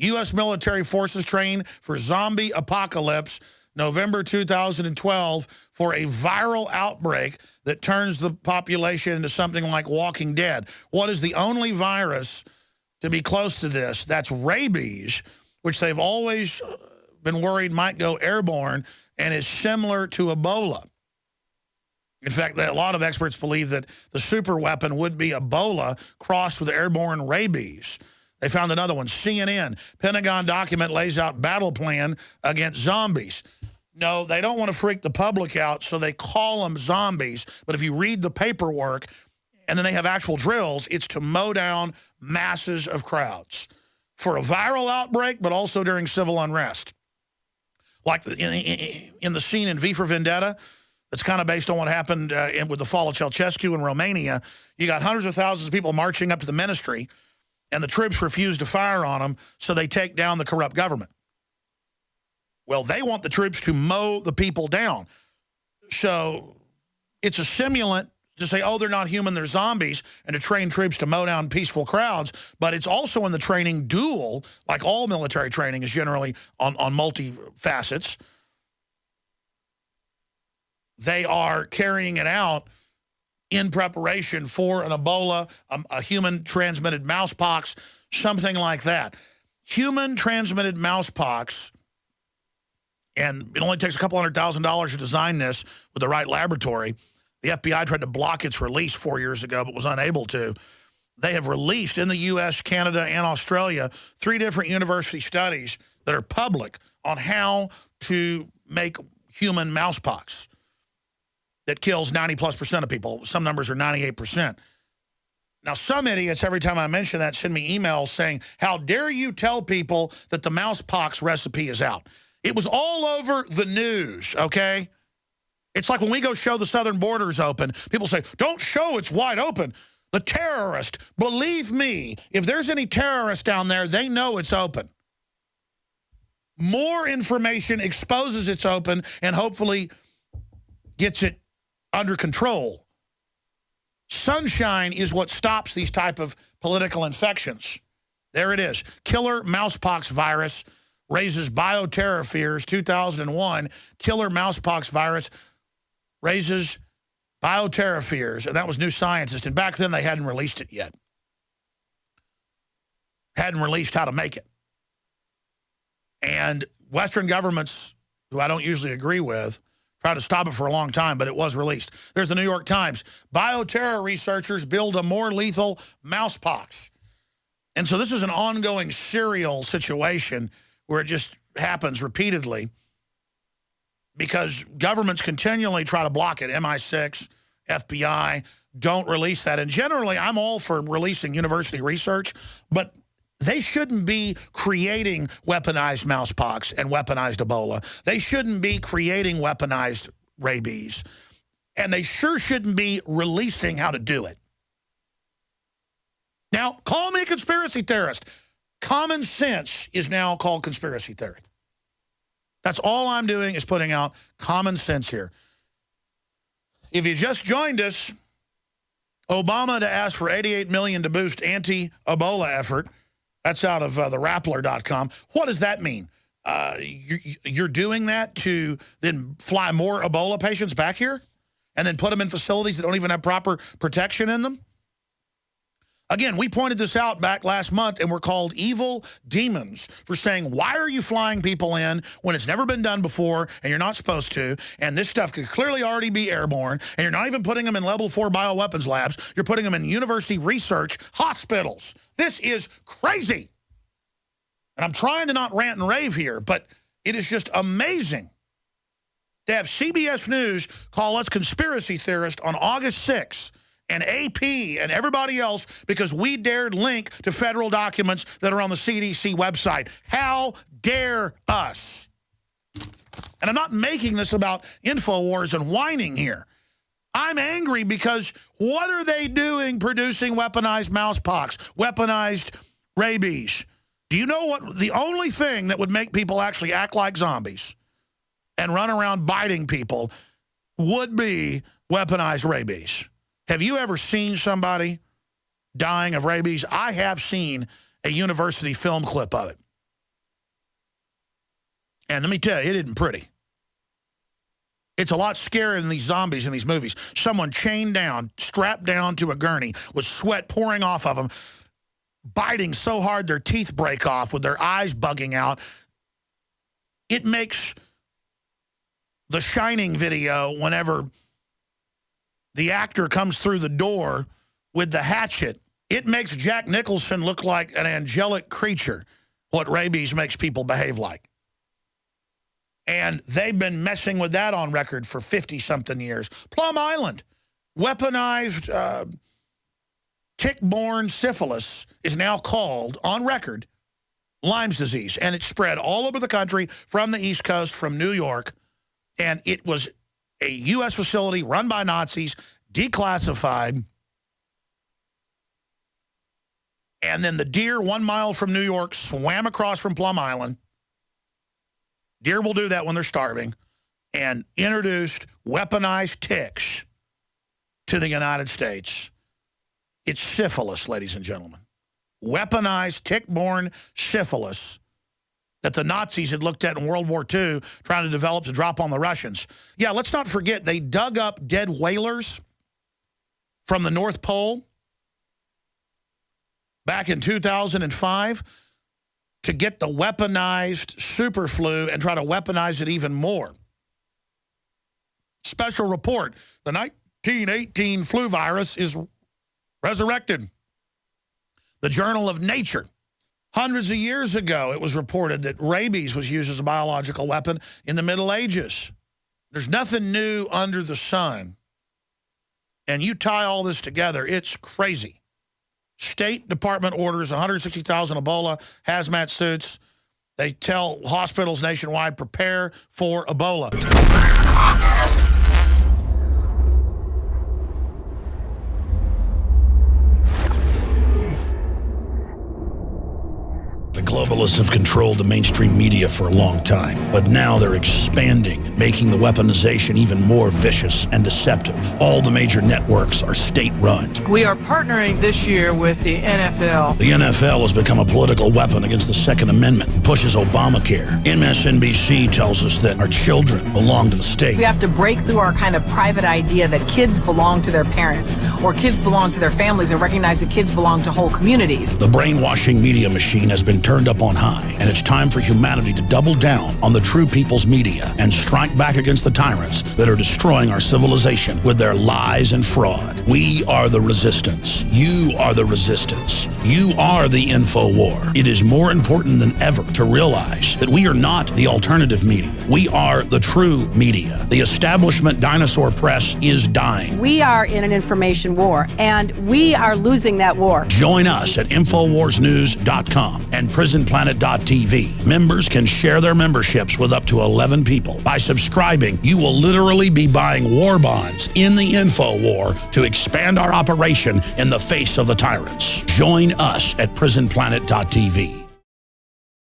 U.S. military forces train for zombie apocalypse, November 2012, for a viral outbreak that turns the population into something like Walking Dead. What is the only virus to be close to this? That's rabies, which they've always been worried might go airborne and is similar to Ebola. In fact, a lot of experts believe that the super weapon would be Ebola crossed with airborne rabies. They found another one, CNN. Pentagon document lays out battle plan against zombies. No, they don't want to freak the public out, so they call them zombies. But if you read the paperwork, and then they have actual drills, it's to mow down masses of crowds for a viral outbreak, but also during civil unrest. Like in the scene in V for Vendetta, that's kind of based on what happened with the fall of Ceausescu in Romania. You got hundreds of thousands of people marching up to the ministry, and the troops refuse to fire on them, so they take down the corrupt government. Well, they want the troops to mow the people down. So it's a simulant to say, oh, they're not human, they're zombies, and to train troops to mow down peaceful crowds. But it's also in the training dual, like all military training is generally on multi-facets. They are carrying it out in preparation for an Ebola, a human-transmitted mousepox, something like that. Human-transmitted mousepox, and it only takes a couple $100,000 to design this with the right laboratory. The FBI tried to block its release 4 years ago, but was unable to. They have released in the U.S., Canada, and Australia 3 different university studies that are public on how to make human mousepox that kills 90+% of people. Some numbers are 98%. Now, some idiots, every time I mention that, send me emails saying, how dare you tell people that the mousepox recipe is out? It was all over the news, okay? It's like when we go show the southern borders open, people say, don't show it's wide open. The terrorist, believe me, if there's any terrorists down there, they know it's open. More information exposes it's open and hopefully gets it under control. Sunshine is what stops these type of political infections. There it is. Killer mousepox virus raises bioterror fears, 2001. Killer mousepox virus raises bioterror fears. And that was New Scientist. And back then, they hadn't released it yet. Hadn't released how to make it. And Western governments, who I don't usually agree with, tried to stop it for a long time, but it was released. There's the New York Times. Bioterror researchers build a more lethal mousepox. And so this is an ongoing serial situation where it just happens repeatedly because governments continually try to block it. MI6, FBI, don't release that. And generally, I'm all for releasing university research, but they shouldn't be creating weaponized mousepox and weaponized Ebola. They shouldn't be creating weaponized rabies. And they sure shouldn't be releasing how to do it. Now, call me a conspiracy theorist. Common sense is now called conspiracy theory. That's all I'm doing is putting out common sense here. If you just joined us, Obama to ask for $88 million to boost anti-Ebola effort. That's out of the Rappler.com. What does that mean? You're doing that to then fly more Ebola patients back here and then put them in facilities that don't even have proper protection in them? Again, we pointed this out back last month, and we're called evil demons for saying, why are you flying people in when it's never been done before and you're not supposed to, and this stuff could clearly already be airborne, and you're not even putting them in level 4 bioweapons labs. You're putting them in university research hospitals. This is crazy. And I'm trying to not rant and rave here, but it is just amazing to have CBS News call us conspiracy theorists on August 6th, and AP and everybody else because we dared link to federal documents that are on the CDC website. How dare us? And I'm not making this about InfoWars and whining here. I'm angry because what are they doing producing weaponized mousepox, weaponized rabies? Do you know what the only thing that would make people actually act like zombies and run around biting people would be weaponized rabies? Have you ever seen somebody dying of rabies? I have seen a university film clip of it. And let me tell you, it isn't pretty. It's a lot scarier than these zombies in these movies. Someone chained down, strapped down to a gurney, with sweat pouring off of them, biting so hard their teeth break off with their eyes bugging out. It makes the Shining video whenever the actor comes through the door with the hatchet. It makes Jack Nicholson look like an angelic creature, what rabies makes people behave like. And they've been messing with that on record for 50-something years. Plum Island, weaponized tick-borne syphilis is now called, on record, Lyme's disease. And it's spread all over the country from the East Coast, from New York. And it was a U.S. facility run by Nazis, declassified. And then the deer 1 mile from New York swam across from Plum Island. Deer will do that when they're starving, and introduced weaponized ticks to the United States. It's syphilis, ladies and gentlemen. Weaponized tick-borne syphilis that the Nazis had looked at in World War II, trying to develop to drop on the Russians. Yeah, let's not forget, they dug up dead whalers from the North Pole back in 2005. To get the weaponized super flu and try to weaponize it even more. Special report, the 1918 flu virus is resurrected. The Journal of Nature. Hundreds of years ago, it was reported that rabies was used as a biological weapon in the Middle Ages. There's nothing new under the sun. And you tie all this together, it's crazy. State Department orders 160,000 Ebola hazmat suits. They tell hospitals nationwide, prepare for Ebola. The globalists have controlled the mainstream media for a long time, but now they're expanding, making the weaponization even more vicious and deceptive. All the major networks are state-run. We are partnering this year with the NFL. The NFL has become a political weapon against the Second Amendment and pushes Obamacare. MSNBC tells us that our children belong to the state. We have to break through our kind of private idea that kids belong to their parents or kids belong to their families and recognize that kids belong to whole communities. The brainwashing media machine has been turned up on high, and it's time for humanity to double down on the true people's media and strike back against the tyrants that are destroying our civilization with their lies and fraud. We are the resistance. You are the resistance. You are the info war. It is more important than ever to realize that we are not the alternative media. We are the true media. The establishment dinosaur press is dying. We are in an information war, and we are losing that war. Join us at InfoWarsNews.com and PrisonPlanet.tv. Members can share their memberships with up to 11 people. By subscribing, you will literally be buying war bonds in the info war to expand our operation in the face of the tyrants. Join us at PrisonPlanet.tv.